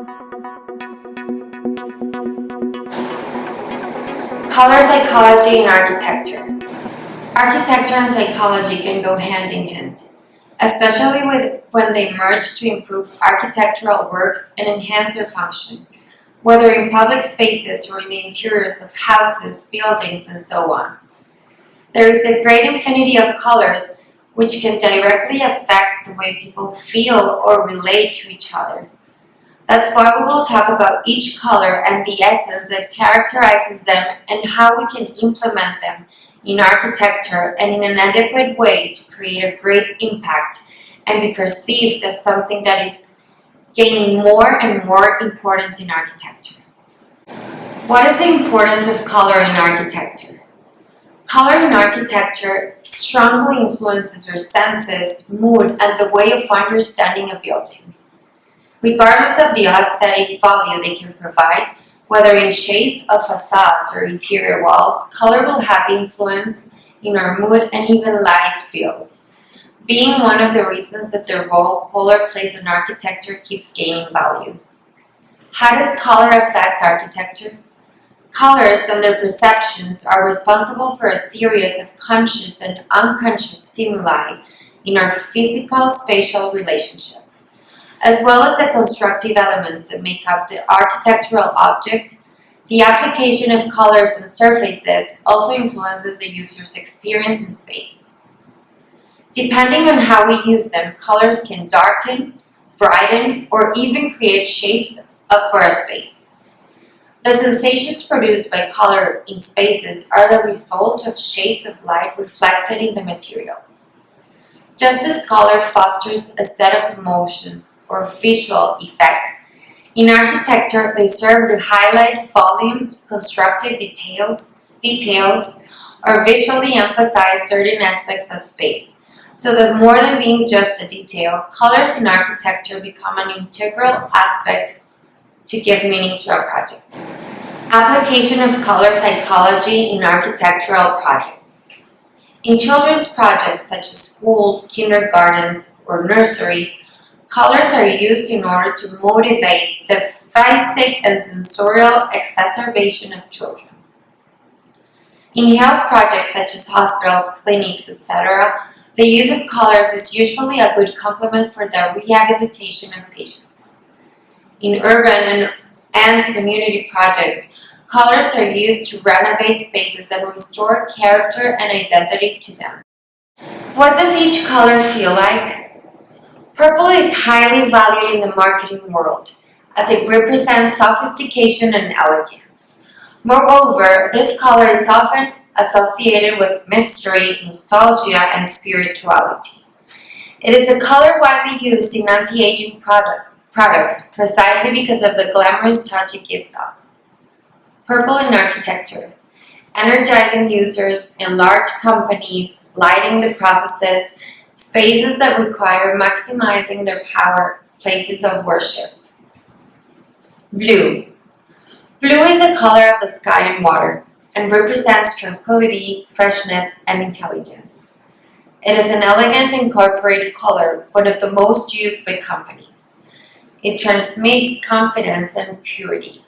Color psychology in architecture. Architecture and psychology can go hand in hand, especially when they merge to improve architectural works and enhance their function, whether in public spaces or in the interiors of houses, buildings, and so on. There is a great infinity of colors which can directly affect the way people feel or relate to each other. That's why we will talk about each color and the essence that characterizes them and how we can implement them in architecture and in an adequate way to create a great impact and be perceived as something that is gaining more and more importance in architecture. What is the importance of color in architecture? Color in architecture strongly influences your senses, mood, and the way of understanding a building. Regardless of the aesthetic value they can provide, whether in shades of facades or interior walls, color will have influence in our mood and even light bills, being one of the reasons that the role color plays in architecture keeps gaining value. How does color affect architecture? Colors and their perceptions are responsible for a series of conscious and unconscious stimuli in our physical-spatial relationship, as well as the constructive elements that make up the architectural object. The application of colors and surfaces also influences the user's experience in space. Depending on how we use them, colors can darken, brighten, or even create shapes for a space. The sensations produced by color in spaces are the result of shades of light reflected in the materials. Just as color fosters a set of emotions or visual effects, in architecture they serve to highlight volumes, constructive details, or visually emphasize certain aspects of space, so that more than being just a detail, colors in architecture become an integral aspect to give meaning to a project. Application of color psychology in architectural projects. In children's projects such as schools, kindergartens, or nurseries, colors are used in order to motivate the physical and sensorial exacerbation of children. In health projects such as hospitals, clinics, etc., the use of colors is usually a good complement for the rehabilitation of patients. In urban and community projects, colors are used to renovate spaces and restore character and identity to them. What does each color feel like? Purple is highly valued in the marketing world, as it represents sophistication and elegance. Moreover, this color is often associated with mystery, nostalgia, and spirituality. It is a color widely used in anti-aging products precisely because of the glamorous touch it gives off. Purple in architecture, energizing users in large companies, lighting the processes, spaces that require maximizing their power, places of worship. Blue. Blue is the color of the sky and water and represents tranquility, freshness, and intelligence. It is an elegant incorporated color, one of the most used by companies. It transmits confidence and purity.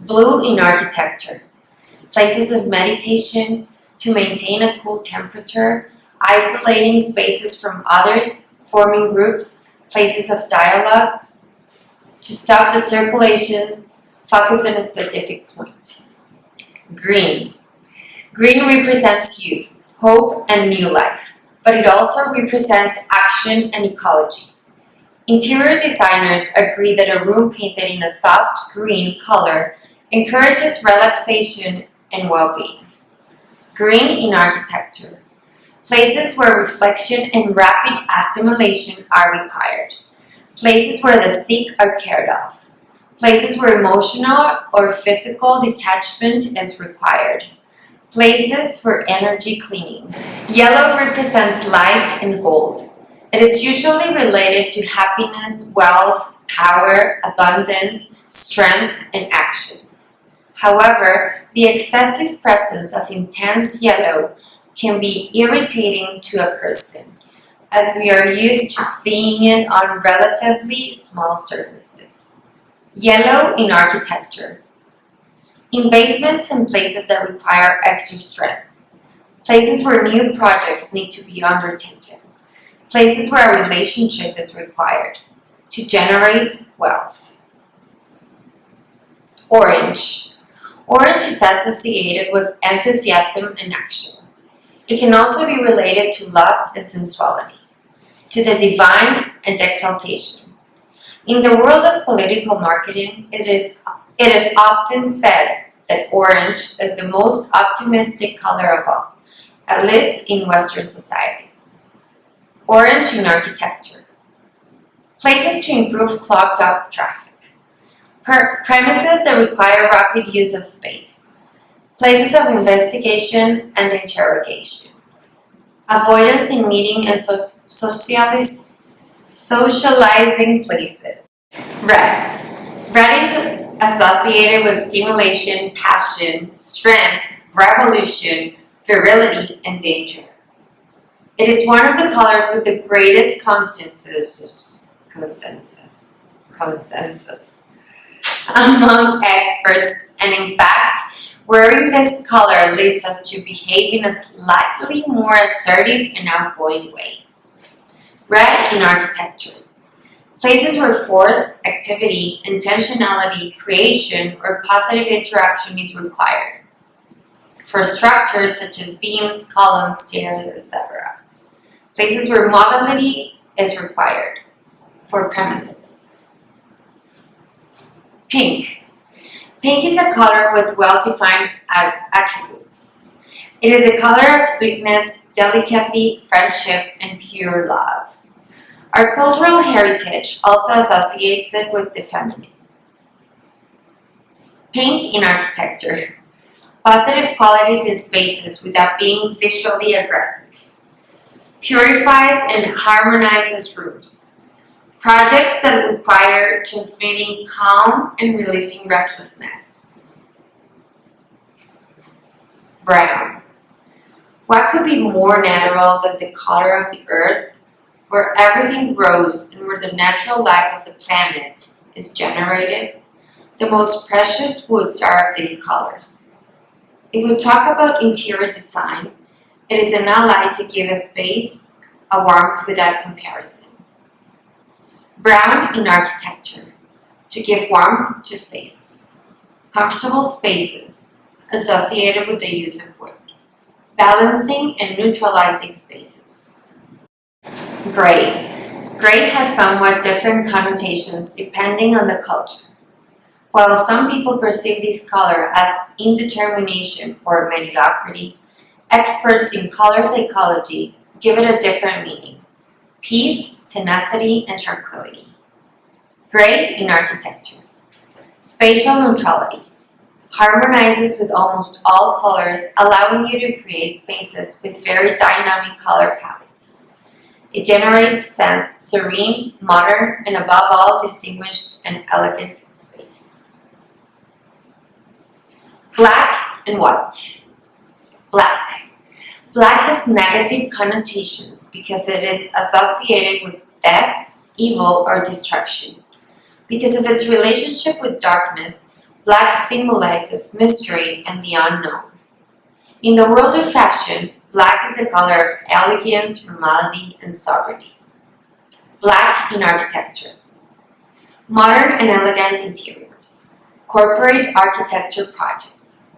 Blue in architecture. Places of meditation, to maintain a cool temperature, isolating spaces from others, forming groups, places of dialogue, to stop the circulation, focus on a specific point. Green. Green represents youth, hope, and new life, but it also represents action and ecology. Interior designers agree that a room painted in a soft green color encourages relaxation and well-being. Green in architecture. Places where reflection and rapid assimilation are required. Places where the sick are cared of. Places where emotional or physical detachment is required. Places for energy cleaning. Yellow represents light and gold. It is usually related to happiness, wealth, power, abundance, strength, and action. However, the excessive presence of intense yellow can be irritating to a person, as we are used to seeing it on relatively small surfaces. Yellow in architecture. In basements and places that require extra strength. Places where new projects need to be undertaken. Places where a relationship is required to generate wealth. Orange. Orange is associated with enthusiasm and action. It can also be related to lust and sensuality, to the divine and exaltation. In the world of political marketing, it is often said that orange is the most optimistic color of all, at least in Western societies. Orange in architecture. Places to improve clogged up traffic. Premises that require rapid use of space. Places of investigation and interrogation. Avoidance in meeting and socializing places. Red. Red is associated with stimulation, passion, strength, revolution, virility, and danger. It is one of the colors with the greatest consensus among experts, and in fact, wearing this color leads us to behave in a slightly more assertive and outgoing way. Red in architecture. Places where force, activity, intentionality, creation, or positive interaction is required. For structures such as beams, columns, stairs, etc. Places where mobility is required. For premises. Pink. Pink is a color with well-defined attributes. It is the color of sweetness, delicacy, friendship, and pure love. Our cultural heritage also associates it with the feminine. Pink in architecture. Positive qualities in spaces without being visually aggressive. Purifies and harmonizes rooms. Projects that require transmitting calm and releasing restlessness. Brown. What could be more natural than the color of the earth, where everything grows and where the natural life of the planet is generated? The most precious woods are of these colors. If we talk about interior design, it is an ally to give a space a warmth without comparison. Brown in architecture, to give warmth to spaces. Comfortable spaces, associated with the use of wood. Balancing and neutralizing spaces. Gray. Gray has somewhat different connotations depending on the culture. While some people perceive this color as indetermination or mediocrity, experts in color psychology give it a different meaning. Peace, tenacity, and tranquility. Gray in architecture. Spatial neutrality. Harmonizes with almost all colors, allowing you to create spaces with very dynamic color palettes. It generates serene, modern, and above all, distinguished and elegant spaces. Black and white. Black. Black has negative connotations because it is associated with death, evil, or destruction. Because of its relationship with darkness, black symbolizes mystery and the unknown. In the world of fashion, black is the color of elegance, formality, and sobriety. Black in architecture. Modern and elegant interiors. Corporate architecture projects.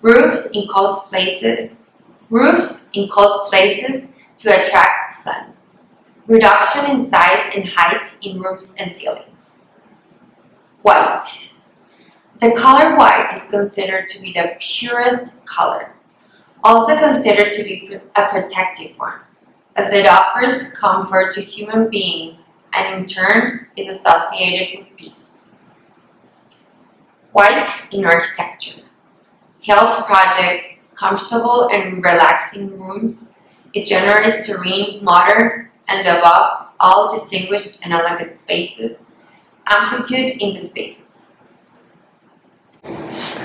Roofs in cold places to attract the sun. Reduction in size and height in roofs and ceilings. White. The color white is considered to be the purest color, also considered to be a protective one, as it offers comfort to human beings and in turn is associated with peace. White in architecture. Health projects, comfortable and relaxing rooms. It generates serene, modern, and above all distinguished and elegant spaces, amplitude in the spaces.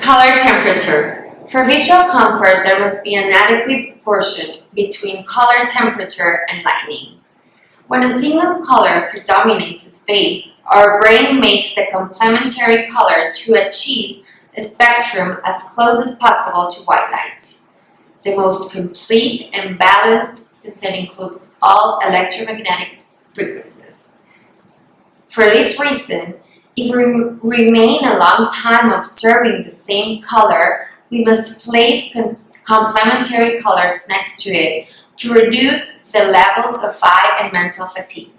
Color temperature. For visual comfort, there must be an adequate proportion between color temperature and lighting. When a single color predominates a space, our brain makes the complementary color to achieve a spectrum as close as possible to white light, the most complete and balanced since it includes all electromagnetic frequencies. For this reason, if we remain a long time observing the same color, we must place complementary colors next to it to reduce the levels of eye and mental fatigue.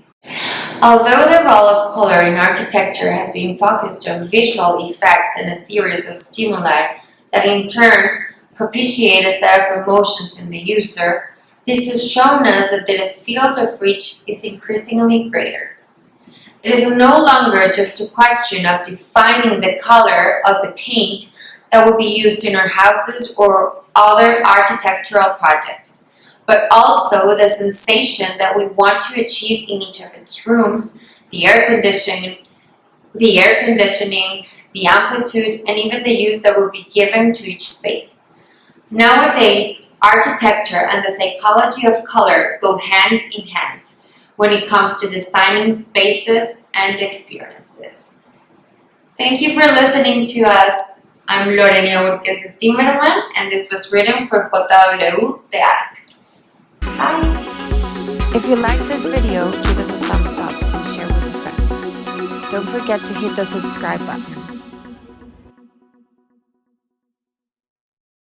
Although the role of color in architecture has been focused on visual effects and a series of stimuli that in turn propitiate a set of emotions in the user, this has shown us that the field of reach is increasingly greater. It is no longer just a question of defining the color of the paint that will be used in our houses or other architectural projects, but also the sensation that we want to achieve in each of its rooms, the air conditioning, the amplitude, and even the use that will be given to each space. Nowadays, architecture and the psychology of color go hand in hand when it comes to designing spaces and experiences. Thank you for listening to us. I'm Lorenia Burquez de Timmermann, and this was written for JWTARQ. Bye! If you liked this video, give us a thumbs up and share with a friend. Don't forget to hit the subscribe button.